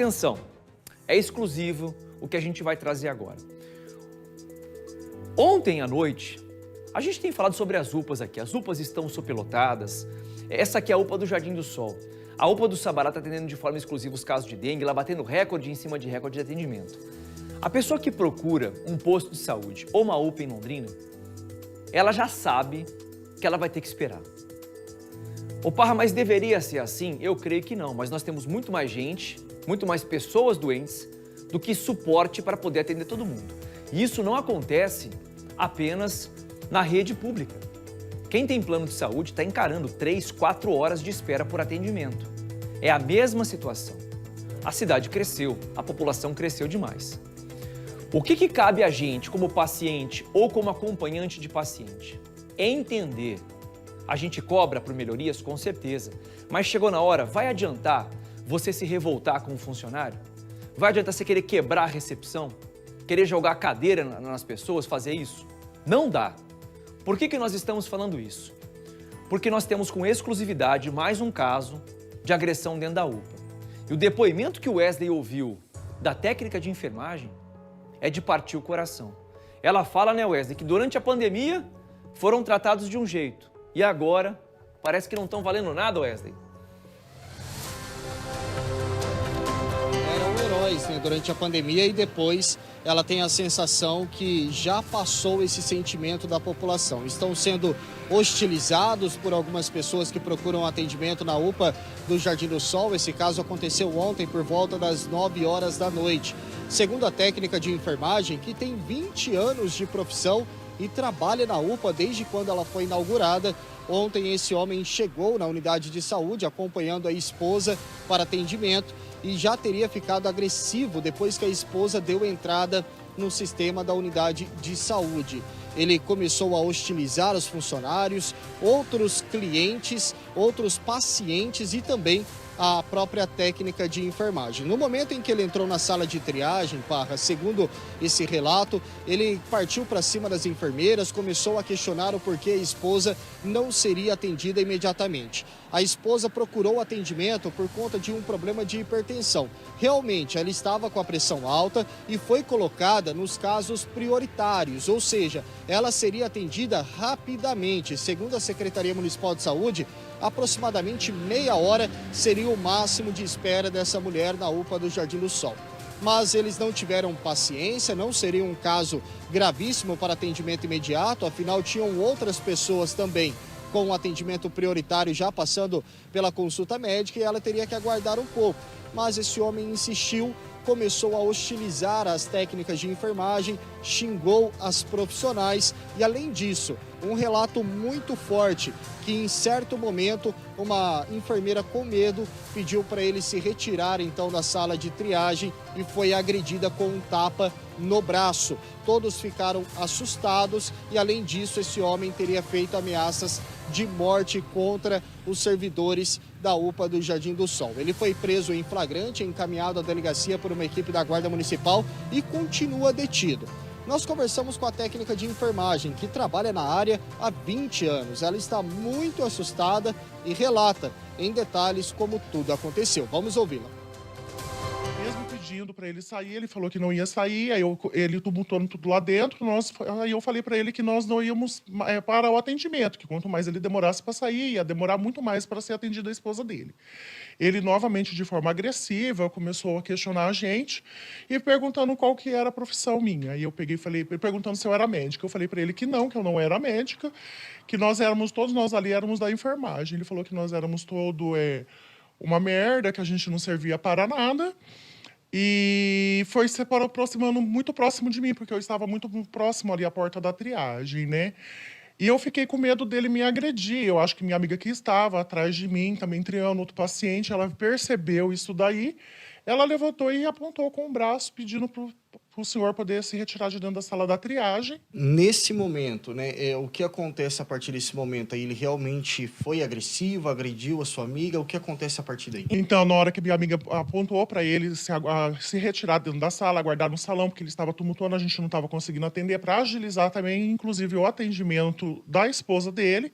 Atenção, é exclusivo o que a gente vai trazer agora. Ontem à noite, a gente tem falado sobre as UPAs aqui. As UPAs estão superlotadas. Essa aqui é a UPA do Jardim do Sol. A UPA do Sabará está atendendo de forma exclusiva os casos de dengue, lá batendo recorde em cima de recorde de atendimento. A pessoa que procura um posto de saúde ou uma UPA em Londrina, ela já sabe que ela vai ter que esperar. Ô Parra, mas deveria ser assim? Eu creio que não, mas nós temos muito mais gente, muito mais pessoas doentes do que suporte para poder atender todo mundo. E isso não acontece apenas na rede pública. Quem tem plano de saúde está encarando 3, 4 horas de espera por atendimento. É a mesma situação. A cidade cresceu, a população cresceu demais. O que cabe a gente como paciente ou como acompanhante de paciente? É entender. A gente cobra por melhorias, com certeza, mas chegou na hora, vai adiantar você se revoltar com o funcionário? Vai adiantar você querer quebrar a recepção? Querer jogar a cadeira nas pessoas, fazer isso? Não dá. Por que nós estamos falando isso? Porque nós temos com exclusividade mais um caso de agressão dentro da UPA. E o depoimento que o Wesley ouviu da técnica de enfermagem é de partir o coração. Ela fala, né, Wesley, que durante a pandemia foram tratados de um jeito. E agora, parece que não estão valendo nada, Wesley. Eram heróis, né, durante a pandemia, e depois ela tem a sensação que já passou esse sentimento da população. Estão sendo hostilizados por algumas pessoas que procuram atendimento na UPA do Jardim do Sol. Esse caso aconteceu ontem por volta das 9 horas da noite. Segundo a técnica de enfermagem, que tem 20 anos de profissão e trabalha na UPA desde quando ela foi inaugurada, ontem esse homem chegou na unidade de saúde acompanhando a esposa para atendimento e já teria ficado agressivo depois que a esposa deu entrada no sistema da unidade de saúde. Ele começou a hostilizar os funcionários, outros clientes, outros pacientes e também a própria técnica de enfermagem. No momento em que ele entrou na sala de triagem, Parra, segundo esse relato, ele partiu para cima das enfermeiras, começou a questionar o porquê a esposa não seria atendida imediatamente. A esposa procurou atendimento por conta de um problema de hipertensão. Realmente, ela estava com a pressão alta e foi colocada nos casos prioritários, ou seja, ela seria atendida rapidamente. Segundo a Secretaria Municipal de Saúde, aproximadamente meia hora seria o máximo de espera dessa mulher na UPA do Jardim do Sol. Mas eles não tiveram paciência, não seria um caso gravíssimo para atendimento imediato, afinal tinham outras pessoas também com atendimento prioritário já passando pela consulta médica e ela teria que aguardar um pouco. Mas esse homem insistiu, começou a hostilizar as técnicas de enfermagem, xingou as profissionais e, além disso, um relato muito forte que, em certo momento, uma enfermeira com medo pediu para ele se retirar, então, da sala de triagem e foi agredida com um tapa no braço. Todos ficaram assustados e, além disso, esse homem teria feito ameaças de morte contra os servidores da UPA do Jardim do Sol. Ele foi preso em flagrante, encaminhado à delegacia por uma equipe da Guarda Municipal e continua detido. Nós conversamos com a técnica de enfermagem, que trabalha na área há 20 anos. Ela está muito assustada e relata em detalhes como tudo aconteceu. Vamos ouvi-la. Mesmo pedindo para ele sair, ele falou que não ia sair, aí ele tumultuando tudo lá dentro, aí eu falei para ele que nós não íamos para o atendimento, que quanto mais ele demorasse para sair, ia demorar muito mais para ser atendido a esposa dele. Ele, novamente, de forma agressiva, começou a questionar a gente e perguntando qual que era a profissão minha. Aí eu peguei e falei, perguntando se eu era médica. Eu falei para ele que eu não era médica, que todos nós ali éramos da enfermagem. Ele falou que nós éramos uma merda, que a gente não servia para nada. E foi se aproximando muito próximo de mim, porque eu estava muito próximo ali à porta da triagem, né? E eu fiquei com medo dele me agredir. Eu acho que minha amiga que estava atrás de mim, também triando outro paciente, ela percebeu isso daí. Ela levantou e apontou com o braço, pedindo para o senhor poder se retirar de dentro da sala da triagem. Nesse momento, né, o que acontece a partir desse momento aí? Ele realmente foi agressivo, agrediu a sua amiga? O que acontece a partir daí? Então, na hora que minha amiga apontou para ele se retirar dentro da sala, aguardar no salão, porque ele estava tumultuando, a gente não estava conseguindo atender, para agilizar também, inclusive, o atendimento da esposa dele,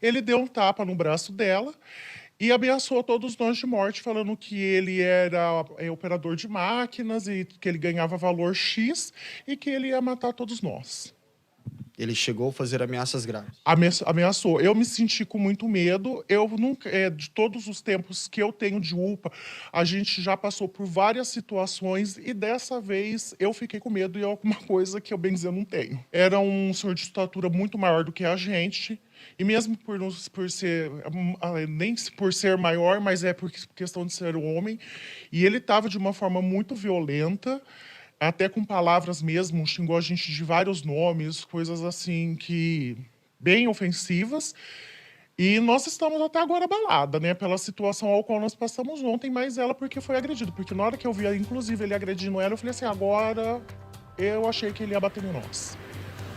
ele deu um tapa no braço dela e ameaçou todos nós de morte, falando que ele era operador de máquinas e que ele ganhava valor X e que ele ia matar todos nós. Ele chegou a fazer ameaças graves. Ameaçou. Eu me senti com muito medo. Eu nunca, de todos os tempos que eu tenho de UPA, a gente já passou por várias situações e dessa vez eu fiquei com medo e é alguma coisa que eu, bem dizer, não tenho. Era um senhor de estatura muito maior do que a gente. E mesmo por ser, nem por ser maior, mas é por questão de ser homem. E ele estava de uma forma muito violenta, até com palavras mesmo, xingou a gente de vários nomes, coisas assim que bem ofensivas. E nós estamos até agora abalada, né, pela situação ao qual nós passamos ontem, mas ela porque foi agredido. Porque na hora que eu vi, inclusive, ele agredindo ela, eu falei assim, agora eu achei que ele ia bater em nós.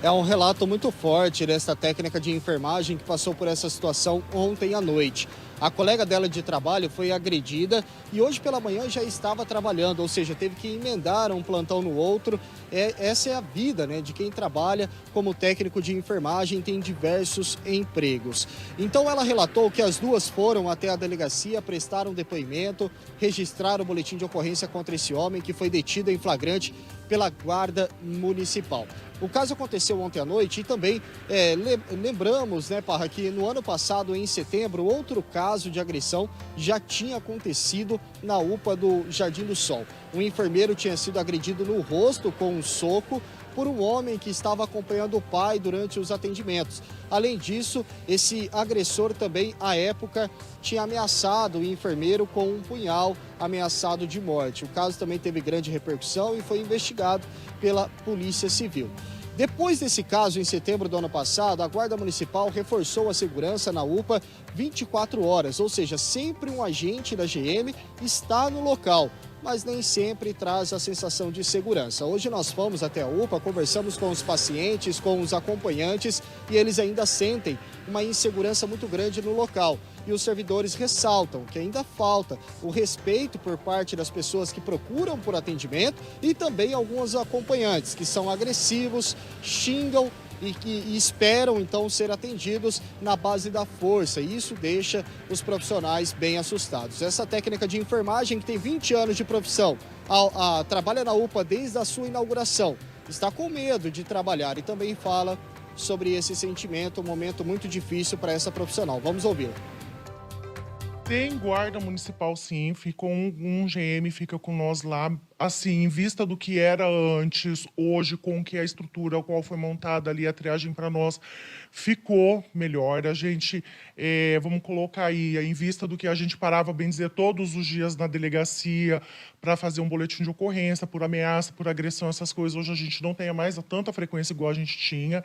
É um relato muito forte dessa técnica de enfermagem que passou por essa situação ontem à noite. A colega dela de trabalho foi agredida e hoje pela manhã já estava trabalhando, ou seja, teve que emendar um plantão no outro. Essa é a vida, né, de quem trabalha como técnico de enfermagem, tem diversos empregos. Então ela relatou que as duas foram até a delegacia, prestaram depoimento, registraram o boletim de ocorrência contra esse homem que foi detido em flagrante pela Guarda Municipal. O caso aconteceu ontem à noite e também lembramos, né, Parra, que no ano passado, em setembro, outro caso de agressão já tinha acontecido na UPA do Jardim do Sol. Um enfermeiro tinha sido agredido no rosto com um soco por um homem que estava acompanhando o pai durante os atendimentos. Além disso, esse agressor também, à época, tinha ameaçado o enfermeiro com um punhal, ameaçado de morte. O caso também teve grande repercussão e foi investigado pela Polícia Civil. Depois desse caso, em setembro do ano passado, a Guarda Municipal reforçou a segurança na UPA 24 horas, ou seja, sempre um agente da GM está no local, mas nem sempre traz a sensação de segurança. Hoje nós fomos até a UPA, conversamos com os pacientes, com os acompanhantes e eles ainda sentem uma insegurança muito grande no local. E os servidores ressaltam que ainda falta o respeito por parte das pessoas que procuram por atendimento e também alguns acompanhantes que são agressivos, xingam e que esperam então ser atendidos na base da força. E isso deixa os profissionais bem assustados. Essa técnica de enfermagem, que tem 20 anos de profissão, trabalha na UPA desde a sua inauguração, está com medo de trabalhar e também fala sobre esse sentimento, um momento muito difícil para essa profissional. Vamos ouvi-la. Tem guarda municipal, sim, ficou um GM, fica com nós lá, assim, em vista do que era antes, hoje, com que a estrutura, a qual foi montada ali, a triagem para nós, ficou melhor. A gente, vamos colocar aí, em vista do que a gente parava, bem dizer, todos os dias na delegacia para fazer um boletim de ocorrência por ameaça, por agressão, essas coisas, hoje a gente não tem mais tanta frequência igual a gente tinha.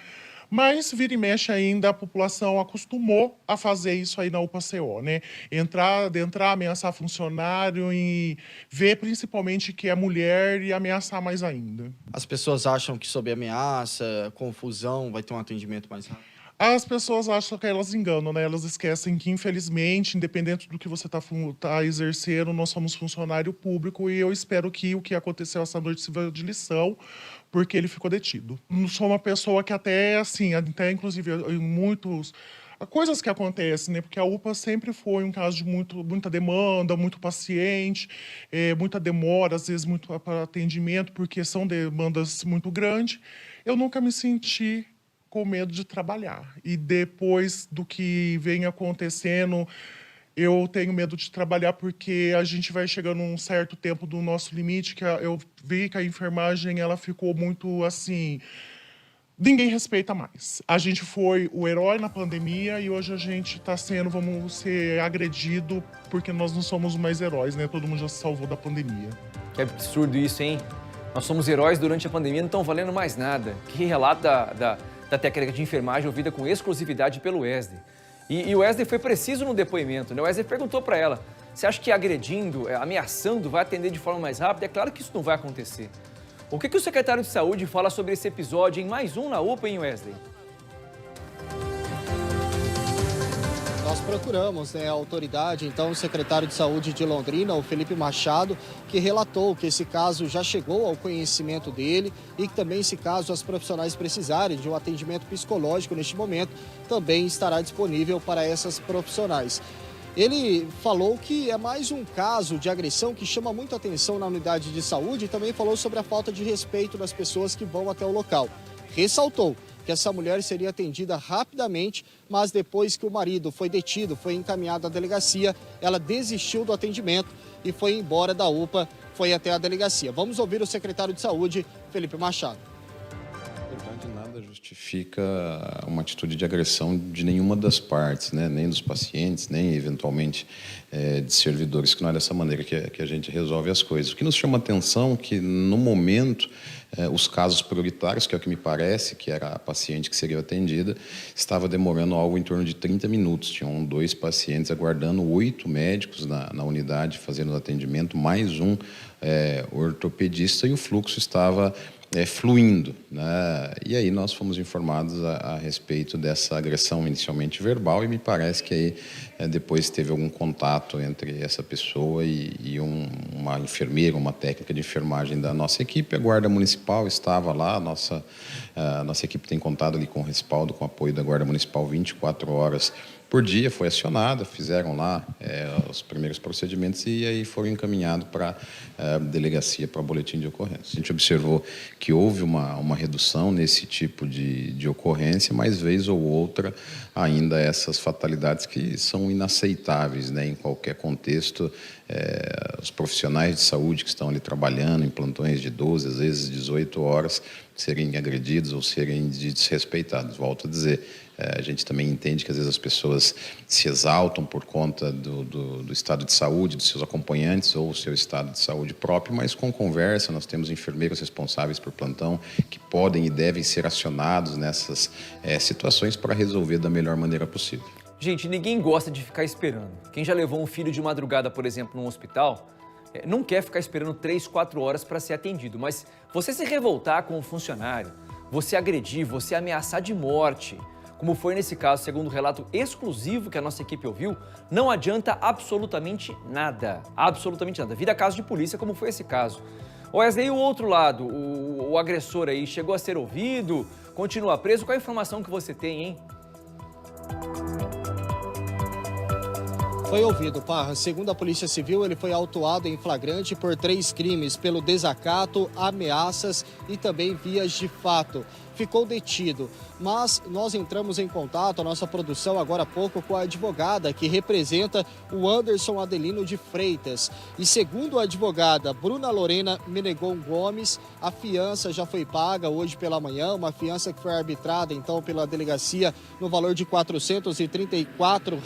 Mas, vira e mexe ainda, a população acostumou a fazer isso aí na UPA-CO, né? Entrar, ameaçar funcionário e ver principalmente que é mulher e ameaçar mais ainda. As pessoas acham que sob ameaça, confusão, vai ter um atendimento mais rápido? As pessoas acham que elas enganam, né? Elas esquecem que, infelizmente, independente do que você tá exercendo, nós somos funcionário público e eu espero que o que aconteceu essa noite sirva de lição, porque ele ficou detido. Não sou uma pessoa que até, assim, até inclusive em muitos... Coisas que acontecem, né? Porque a UPA sempre foi um caso de muita demanda, muito paciente, muita demora, às vezes muito para atendimento, porque são demandas muito grandes. Eu nunca me senti com medo de trabalhar. E depois do que vem acontecendo, eu tenho medo de trabalhar porque a gente vai chegando um certo tempo do nosso limite, que eu vi que a enfermagem ela ficou muito assim... Ninguém respeita mais. A gente foi o herói na pandemia e hoje a gente está vamos ser agredido porque nós não somos mais heróis, né? Todo mundo já se salvou da pandemia. Que absurdo isso, hein? Nós somos heróis durante a pandemia, não estão valendo mais nada. Que relato da técnica de enfermagem ouvida com exclusividade pelo Wesley. E o Wesley foi preciso no depoimento, né? O Wesley perguntou para ela, você acha que agredindo, ameaçando, vai atender de forma mais rápida? É claro que isso não vai acontecer. O que o secretário de Saúde fala sobre esse episódio em mais um na UPA, hein, Wesley? Nós procuramos, né, a autoridade, então o secretário de Saúde de Londrina, o Felipe Machado, que relatou que esse caso já chegou ao conhecimento dele e que também, se caso as profissionais precisarem de um atendimento psicológico neste momento, também estará disponível para essas profissionais. Ele falou que é mais um caso de agressão que chama muita atenção na unidade de saúde e também falou sobre a falta de respeito das pessoas que vão até o local. Ressaltou que essa mulher seria atendida rapidamente, mas depois que o marido foi detido, foi encaminhado à delegacia, ela desistiu do atendimento e foi embora da UPA, foi até a delegacia. Vamos ouvir o secretário de Saúde, Felipe Machado. Na verdade, nada justifica uma atitude de agressão de nenhuma das partes, né? Nem dos pacientes, nem eventualmente de servidores, que não é dessa maneira que a gente resolve as coisas. O que nos chama a atenção é que, no momento, os casos prioritários, que é o que me parece, que era a paciente que seria atendida, estava demorando algo em torno de 30 minutos. Tinham 2 pacientes aguardando, 8 médicos na unidade fazendo o atendimento, mais um ortopedista, e o fluxo estava fluindo, né? E aí nós fomos informados a respeito dessa agressão inicialmente verbal, e me parece que aí depois teve algum contato entre essa pessoa e uma enfermeira, uma técnica de enfermagem da nossa equipe. A Guarda Municipal estava lá, a nossa equipe tem contado ali com o respaldo, com o apoio da Guarda Municipal 24 horas por dia, foi acionada, fizeram lá os primeiros procedimentos e aí foram encaminhados para a delegacia, para o boletim de ocorrência. A gente observou que houve uma redução nesse tipo de ocorrência, mas vez ou outra ainda essas fatalidades que são inaceitáveis, né? Em qualquer contexto, os profissionais de saúde que estão ali trabalhando em plantões de 12, às vezes 18 horas, serem agredidos ou serem desrespeitados. Volto a dizer, a gente também entende que às vezes as pessoas se exaltam por conta do estado de saúde dos seus acompanhantes ou o seu estado de saúde próprio, mas com conversa, nós temos enfermeiros responsáveis por plantão que podem e devem ser acionados nessas situações para resolver da melhor maneira possível. Gente, ninguém gosta de ficar esperando. Quem já levou um filho de madrugada, por exemplo, num hospital, não quer ficar esperando 3, 4 horas para ser atendido, mas você se revoltar com o funcionário, você agredir, você ameaçar de morte, como foi nesse caso, segundo o relato exclusivo que a nossa equipe ouviu, não adianta absolutamente nada. Absolutamente nada. Vira caso de polícia, como foi esse caso. Wesley, e o outro lado, o agressor aí, chegou a ser ouvido, continua preso? Qual a informação que você tem, hein? Foi ouvido, Parra. Segundo a Polícia Civil, ele foi autuado em flagrante por 3 crimes, pelo desacato, ameaças e também vias de fato. Ficou detido, mas nós entramos em contato, a nossa produção agora há pouco, com a advogada que representa o Anderson Adelino de Freitas. E segundo a advogada Bruna Lorena Menegon Gomes, a fiança já foi paga hoje pela manhã, uma fiança que foi arbitrada então pela delegacia no valor de R$ 434.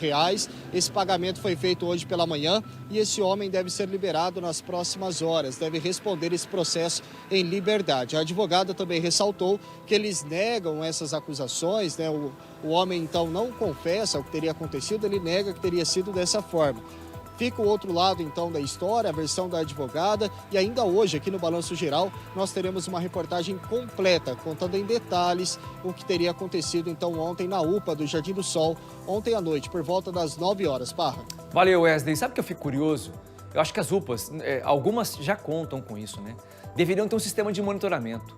Esse pagamento foi feito hoje pela manhã e esse homem deve ser liberado nas próximas horas, deve responder esse processo em liberdade. A advogada também ressaltou que eles negam essas acusações, né? O homem então não confessa o que teria acontecido, ele nega que teria sido dessa forma. Fica o outro lado então da história, a versão da advogada, e ainda hoje aqui no Balanço Geral nós teremos uma reportagem completa, contando em detalhes o que teria acontecido então ontem na UPA do Jardim do Sol, ontem à noite, por volta das 9 horas, Parra. Valeu, Wesley. Sabe o que eu fico curioso? Eu acho que as UPAs, algumas já contam com isso, né? Deveriam ter um sistema de monitoramento.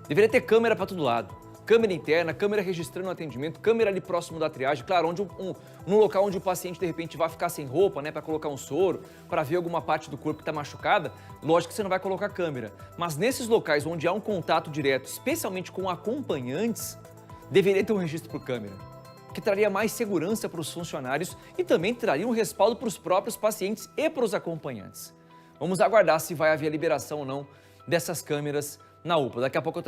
Deveria ter câmera para todo lado. Câmera interna, câmera registrando o atendimento, câmera ali próximo da triagem. Claro, num local onde o paciente, de repente, vai ficar sem roupa, né, para colocar um soro, para ver alguma parte do corpo que está machucada, lógico que você não vai colocar câmera. Mas nesses locais onde há um contato direto, especialmente com acompanhantes, deveria ter um registro por câmera, que traria mais segurança para os funcionários e também traria um respaldo para os próprios pacientes e para os acompanhantes. Vamos aguardar se vai haver a liberação ou não dessas câmeras na UPA. Daqui a pouco eu